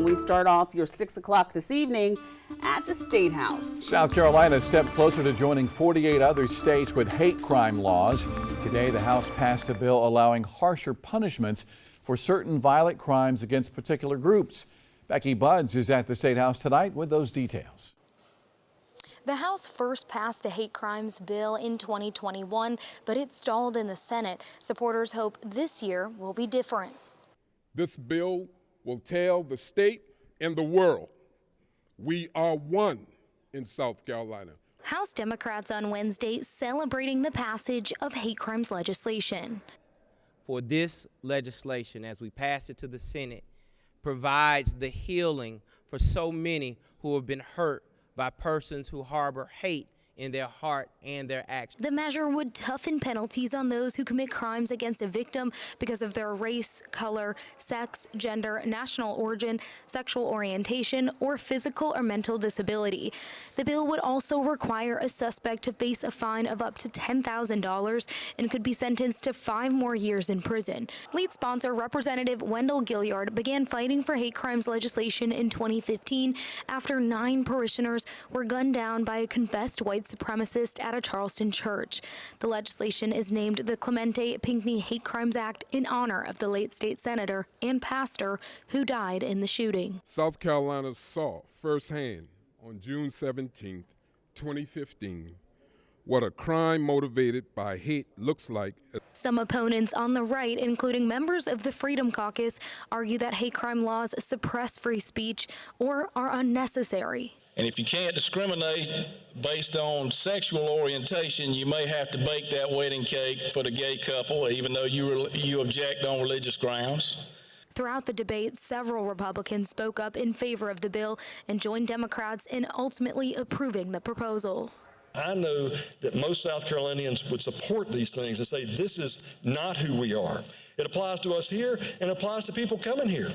We start off your 6 o'clock this evening at the State House. South Carolina stepped closer to joining 48 other states with hate crime laws. Today, the House passed a bill allowing harsher punishments for certain violent crimes against particular groups. Becky Buds is at the State House tonight with those details. The House first passed a hate crimes bill in 2021, but it stalled in the Senate. Supporters hope this year will be different. This bill will tell the state and the world we are one in South Carolina. House Democrats on Wednesday celebrating the passage of hate crimes legislation. For this legislation, as we pass it to the Senate, provides the healing for so many who have been hurt by persons who harbor hate in their heart and their actions. The measure would toughen penalties on those who commit crimes against a victim because of their race, color, sex, gender, national origin, sexual orientation, or physical or mental disability. The bill would also require a suspect to face a fine of up to $10,000 and could be sentenced to 5 more years in prison. Lead sponsor Representative Wendell Gilliard began fighting for hate crimes legislation in 2015 after 9 parishioners were gunned down by a confessed white supremacist at a Charleston church. The legislation is named the Clemente Pinckney Hate Crimes Act in honor of the late state senator and pastor who died in the shooting. South Carolina saw firsthand on June 17, 2015, what a crime motivated by hate looks like. Some opponents on the right, including members of the Freedom Caucus, argue that hate crime laws suppress free speech or are unnecessary. And if you can't discriminate based on sexual orientation, you may have to bake that wedding cake for the gay couple, even though you object on religious grounds. Throughout the debate, several Republicans spoke up in favor of the bill and joined Democrats in ultimately approving the proposal. I know that most South Carolinians would support these things and say this is not who we are. It applies to us here and applies to people coming here.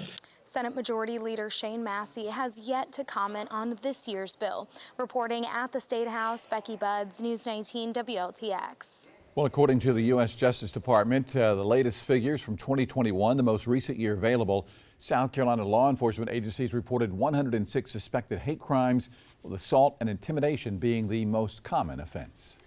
Senate Majority Leader Shane Massey has yet to comment on this year's bill. Reporting at the State House, Becky Buds, News 19 WLTX. Well, according to the U.S. Justice Department, the latest figures from 2021, the most recent year available, South Carolina law enforcement agencies reported 106 suspected hate crimes, with assault and intimidation being the most common offense.